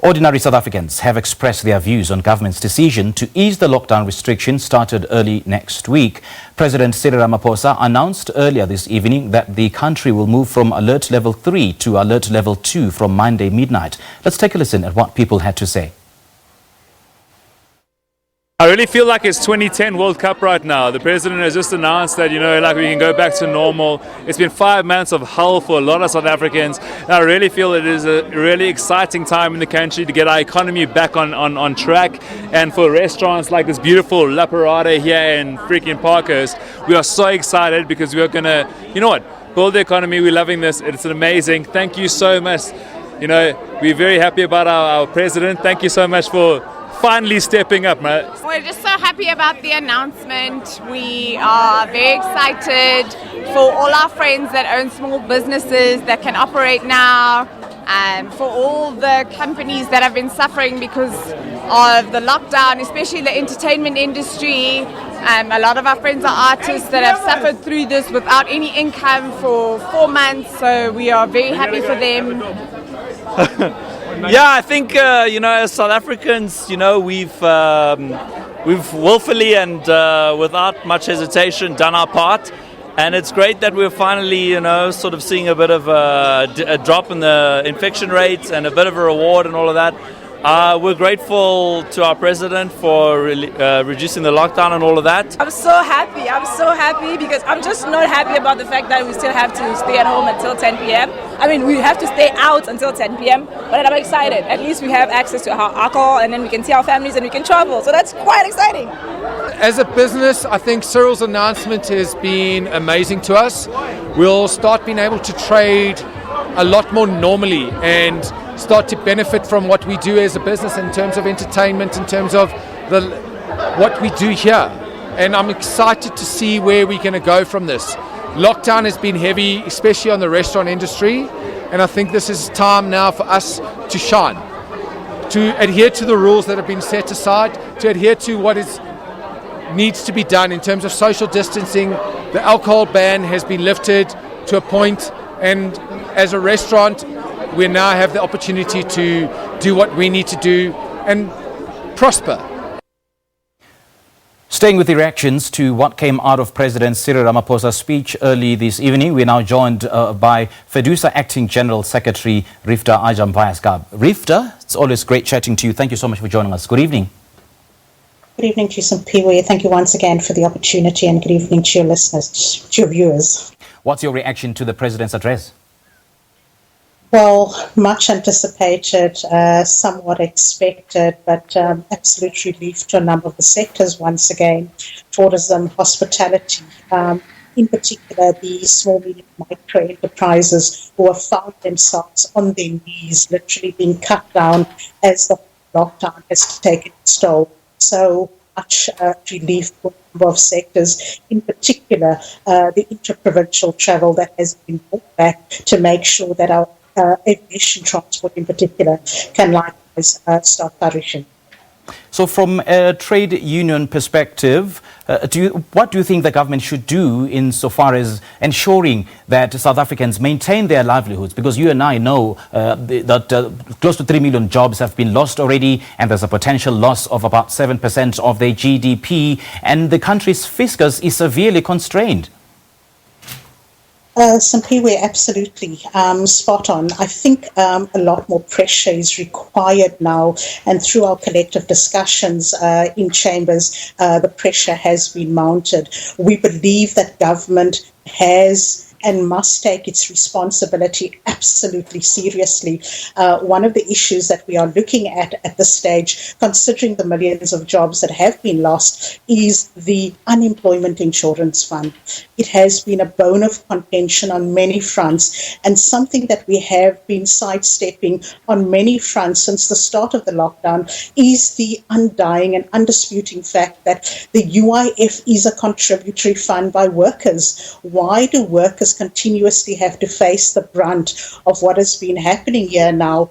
Ordinary South Africans have expressed their views on government's decision to ease the lockdown restrictions started early next week. President Cyril Ramaphosa announced earlier this evening that the country will move from alert level 3 to alert level 2 from Monday midnight. Let's take a listen at what people had to say. I really feel like it's 2010 World Cup right now. The president has just announced that, like we can go back to normal. It's been 5 months of hell for a lot of South Africans. And I really feel it is a really exciting time in the country to get our economy back on track. And for restaurants like this beautiful La Parada here in freaking Parkhurst, we are so excited because we are going to, build the economy. We're loving this. It's amazing. Thank you so much. We're very happy about our president. Thank you so much for finally stepping up, man. We're just so happy about the announcement. We are very excited for all our friends that own small businesses that can operate now, and for all the companies that have been suffering because of the lockdown, especially the entertainment industry. A lot of our friends are artists that have suffered through this without any income for 4 months, so we are very happy for them. Yeah, I think, as South Africans, we've willfully and without much hesitation done our part. And it's great that we're finally, sort of seeing a bit of a drop in the infection rates and a bit of a reward and all of that. We're grateful to our president for reducing the lockdown and all of that. I'm so happy because I'm just not happy about the fact that we still have to stay at home until 10 p.m. I mean, we have to stay out until 10 p.m. But I'm excited. At least we have access to our alcohol, and then we can see our families and we can travel. So that's quite exciting. As a business, I think Cyril's announcement has been amazing to us. We'll start being able to trade a lot more normally and start to benefit from what we do as a business in terms of entertainment, in terms of what we do here. And I'm excited to see where we're going to go from this. Lockdown has been heavy, especially on the restaurant industry, and I think this is time now for us to shine, to adhere to the rules that have been set aside, to adhere to what needs to be done in terms of social distancing. The alcohol ban has been lifted to a point, and as a restaurant, we now have the opportunity to do what we need to do and prosper. Staying with the reactions to what came out of President Cyril Ramaphosa's speech early this evening, we're now joined by FEDUSA Acting General Secretary Riefdah Ajam via Skype. Riefdah, it's always great chatting to you. Thank you so much for joining us. Good evening. Good evening to you, Simpiwe. Thank you once again for the opportunity, and good evening to your listeners, to your viewers. What's your reaction to the President's address? Well, much anticipated, somewhat expected, but absolute relief to a number of the sectors once again. Tourism, hospitality, in particular the small, medium, micro enterprises who have found themselves on their knees, literally being cut down as the lockdown has taken its toll. So much relief for a number of sectors, in particular the interprovincial travel that has been brought back to make sure that our aviation transport in particular can likewise start flourishing. So from a trade union perspective, what do you think the government should do insofar as ensuring that South Africans maintain their livelihoods? Because you and I know that close to 3 million jobs have been lost already, and there's a potential loss of about 7% of their GDP, and the country's fiscus is severely constrained. Simpiwe, absolutely spot on. I think a lot more pressure is required now, and through our collective discussions in chambers, the pressure has been mounted. We believe that government has and must take its responsibility absolutely seriously. One of the issues that we are looking at this stage, considering the millions of jobs that have been lost, is the Unemployment Insurance Fund. It has been a bone of contention on many fronts, and something that we have been sidestepping on many fronts since the start of the lockdown is the undying and undisputing fact that the UIF is a contributory fund by workers. Why do workers members continuously have to face the brunt of what has been happening here now.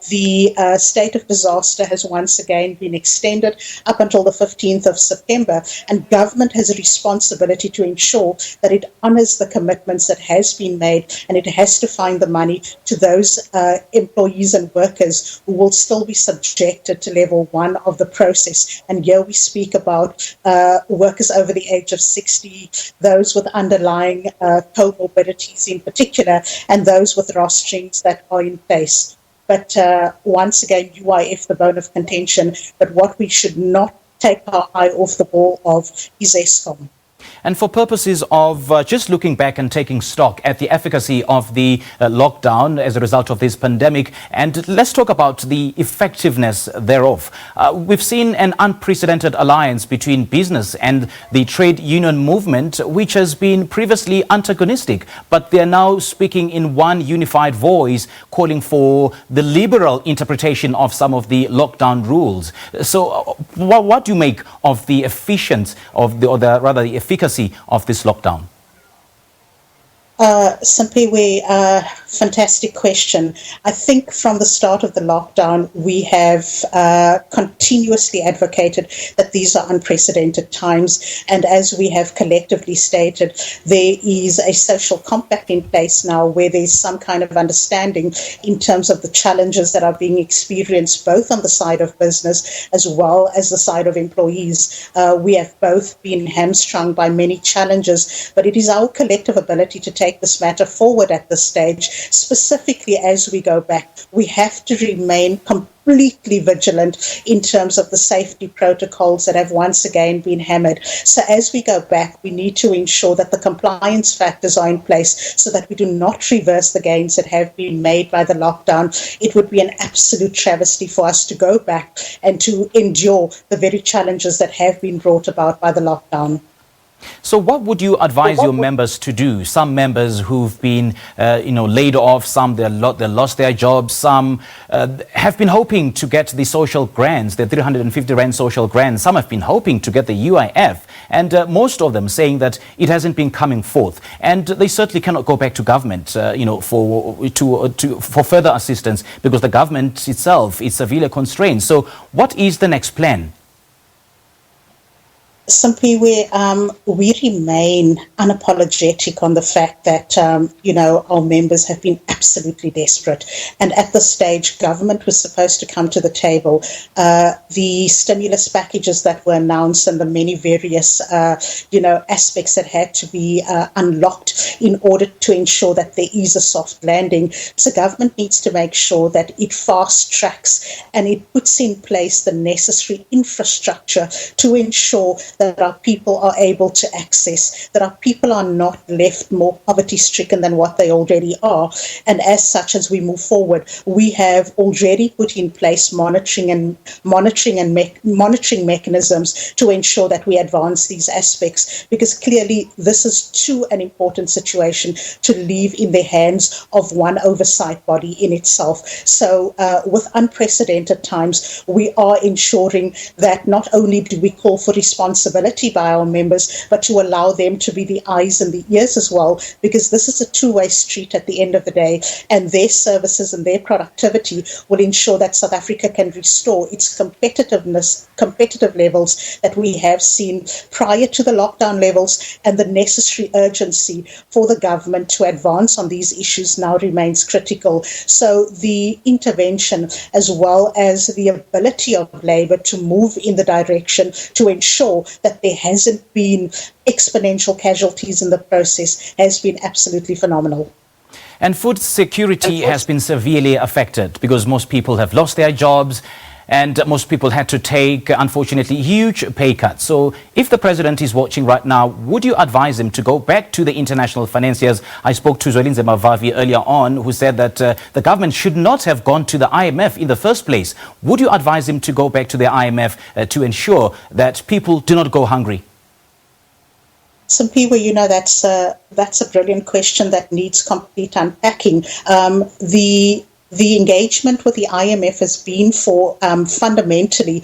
The state of disaster has once again been extended up until the 15th of September, and government has a responsibility to ensure that it honours the commitments that has been made, and it has to find the money to those employees and workers who will still be subjected to level 1 of the process. And here we speak about workers over the age of 60, those with underlying comorbidities in particular, and those with rosterings that are in place. But once again, UIF, the bone of contention, but what we should not take our eye off the ball of is Eskom. And for purposes of just looking back and taking stock at the efficacy of the lockdown as a result of this pandemic, and let's talk about the effectiveness thereof. We've seen an unprecedented alliance between business and the trade union movement, which has been previously antagonistic, but they're now speaking in one unified voice, calling for the liberal interpretation of some of the lockdown rules. So what do you make of the efficiency of the efficacy of this lockdown? Simply, fantastic question. I think from the start of the lockdown, we have continuously advocated that these are unprecedented times. And as we have collectively stated, there is a social compact in place now where there's some kind of understanding in terms of the challenges that are being experienced both on the side of business as well as the side of employees. We have both been hamstrung by many challenges, but it is our collective ability to take this matter forward at this stage. Specifically, as we go back, we have to remain completely vigilant in terms of the safety protocols that have once again been hammered. So as we go back, we need to ensure that the compliance factors are in place so that we do not reverse the gains that have been made by the lockdown. It would be an absolute travesty for us to go back and to endure the very challenges that have been brought about by the lockdown. So what would you advise your members to do? Some members who've been, laid off, some they lost their jobs, some have been hoping to get the social grants, the 350 Rand social grants. Some have been hoping to get the UIF, and most of them saying that it hasn't been coming forth, and they certainly cannot go back to government, for further assistance because the government itself is severely constrained. So what is the next plan? Simply, we remain unapologetic on the fact that, our members have been absolutely desperate. And at this stage, government was supposed to come to the table. The stimulus packages that were announced and the many various, aspects that had to be unlocked in order to ensure that there is a soft landing. So government needs to make sure that it fast tracks and it puts in place the necessary infrastructure to ensure that our people are able to access, that our people are not left more poverty-stricken than what they already are. And as such, as we move forward, we have already put in place monitoring mechanisms to ensure that we advance these aspects, because clearly this is too an important situation to leave in the hands of one oversight body in itself. So with unprecedented times, we are ensuring that not only do we call for responsibility by our members, but to allow them to be the eyes and the ears as well, because this is a two-way street at the end of the day, and their services and their productivity will ensure that South Africa can restore its competitive levels that we have seen prior to the lockdown levels, and the necessary urgency for the government to advance on these issues now remains critical. So the intervention as well as the ability of Labour to move in the direction to ensure that there hasn't been exponential casualties in the process has been absolutely phenomenal. And food security has been severely affected because most people have lost their jobs and most people had to take, unfortunately, huge pay cuts. So if the president is watching right now, would you advise him to go back to the international financiers? I spoke to Zwelinze Mavavi earlier on, who said that the government should not have gone to the IMF in the first place. Would you advise him to go back to the IMF to ensure that people do not go hungry? Simply, that's a brilliant question that needs complete unpacking. The engagement with the IMF has been for fundamentally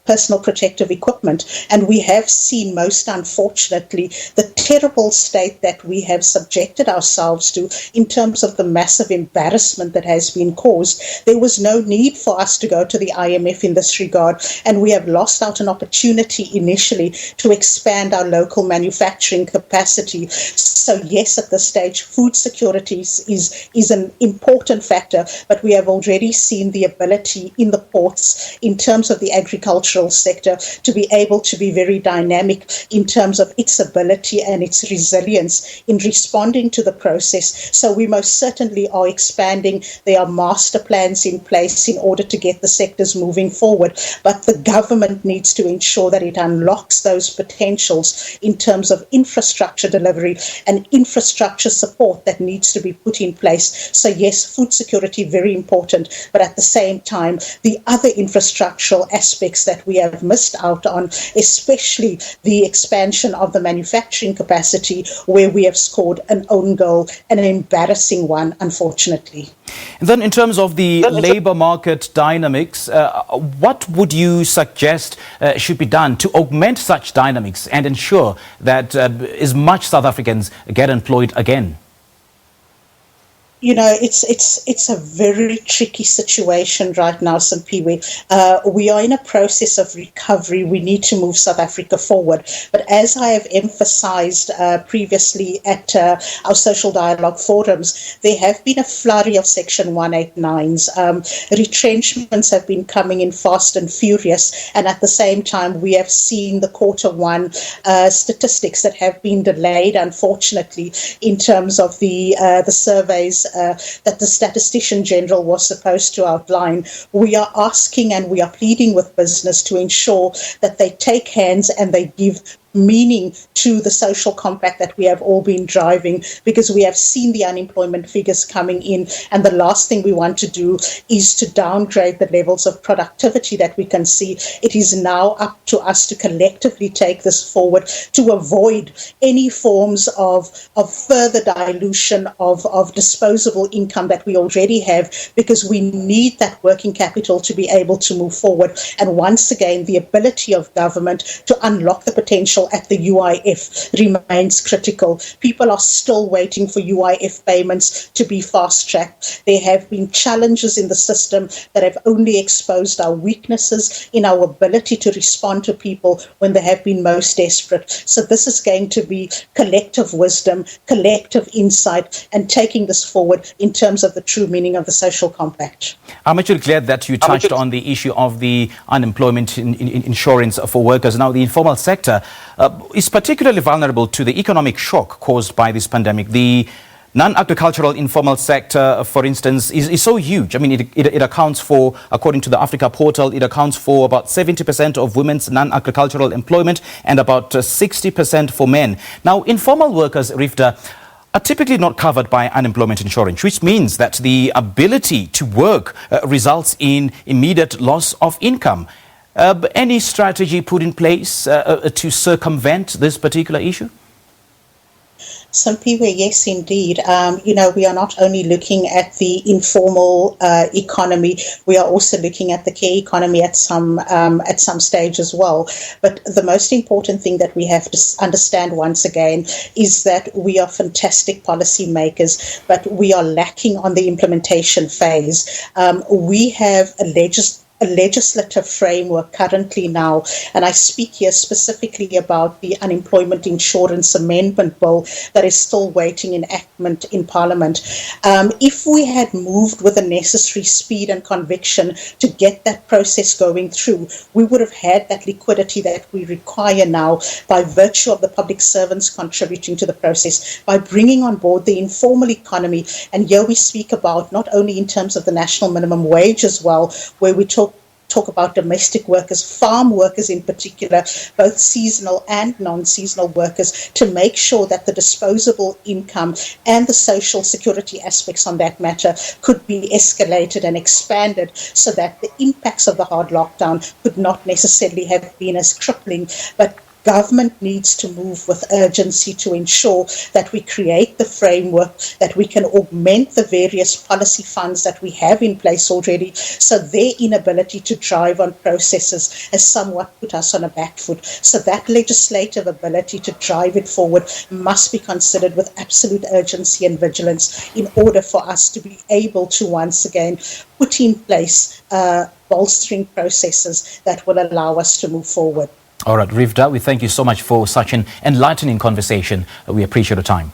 personal protective equipment. And we have seen, most unfortunately, the terrible state that we have subjected ourselves to in terms of the massive embarrassment that has been caused. There was no need for us to go to the IMF in this regard, and we have lost out an opportunity initially to expand our local manufacturing capacity. So yes, at this stage, food security is an important factor, but we have already seen the ability in the ports, in terms of the agricultural sector, to be able to be very dynamic in terms of its ability and its resilience in responding to the process. So we most certainly are expanding. There are master plans in place in order to get the sectors moving forward, but the government needs to ensure that it unlocks those potentials in terms of infrastructure delivery and infrastructure support that needs to be put in place. So yes, food security, very important, but at the same time, the other infrastructural aspects that we have missed out on, especially the expansion of the manufacturing capacity, where we have scored an own goal, and an embarrassing one, unfortunately. And then in terms of the labour market dynamics, what would you suggest should be done to augment such dynamics and ensure that as much South Africans get employed again? You know, it's a very tricky situation right now, Simpiwe. We are in a process of recovery. We need to move South Africa forward. But as I have emphasized previously at our social dialogue forums, there have been a flurry of Section 189s. Retrenchments have been coming in fast and furious. And at the same time, we have seen the Q1 statistics that have been delayed, unfortunately, in terms of the surveys that the Statistician General was supposed to outline. We are asking and we are pleading with business to ensure that they take hands and they give meaning to the social compact that we have all been driving, because we have seen the unemployment figures coming in, and the last thing we want to do is to downgrade the levels of productivity that we can see. It is now up to us to collectively take this forward to avoid any forms of further dilution of disposable income that we already have, because we need that working capital to be able to move forward. And once again, the ability of government to unlock the potential at the UIF remains critical. People are still waiting for UIF payments to be fast-tracked. There have been challenges in the system that have only exposed our weaknesses in our ability to respond to people when they have been most desperate. So this is going to be collective wisdom, collective insight, and taking this forward in terms of the true meaning of the social compact. I'm actually glad that you touched on the issue of the unemployment insurance for workers. Now, the informal sector is particularly vulnerable to the economic shock caused by this pandemic. The non-agricultural informal sector, for instance, is so huge. I mean, it accounts for, according to the Africa portal, it accounts for about 70% of women's non-agricultural employment and about 60% for men. Now, informal workers, Riefdah, are typically not covered by unemployment insurance, which means that the ability to work results in immediate loss of income. Any strategy put in place to circumvent this particular issue? Simpiwe, yes, indeed. We are not only looking at the informal economy, we are also looking at the care economy at some stage as well. But the most important thing that we have to understand once again is that we are fantastic policy makers, but we are lacking on the implementation phase. We have a legislative framework currently now, and I speak here specifically about the Unemployment Insurance Amendment Bill that is still waiting enactment in Parliament. If we had moved with the necessary speed and conviction to get that process going through, we would have had that liquidity that we require now by virtue of the public servants contributing to the process, by bringing on board the informal economy. And here we speak about not only in terms of the national minimum wage as well, where we talk about domestic workers, farm workers in particular, both seasonal and non-seasonal workers, to make sure that the disposable income and the social security aspects on that matter could be escalated and expanded so that the impacts of the hard lockdown could not necessarily have been as crippling. But government needs to move with urgency to ensure that we create the framework, that we can augment the various policy funds that we have in place already, so their inability to drive on processes has somewhat put us on a back foot. So that legislative ability to drive it forward must be considered with absolute urgency and vigilance in order for us to be able to once again put in place bolstering processes that will allow us to move forward. All right, Riefdah, we thank you so much for such an enlightening conversation. We appreciate your time.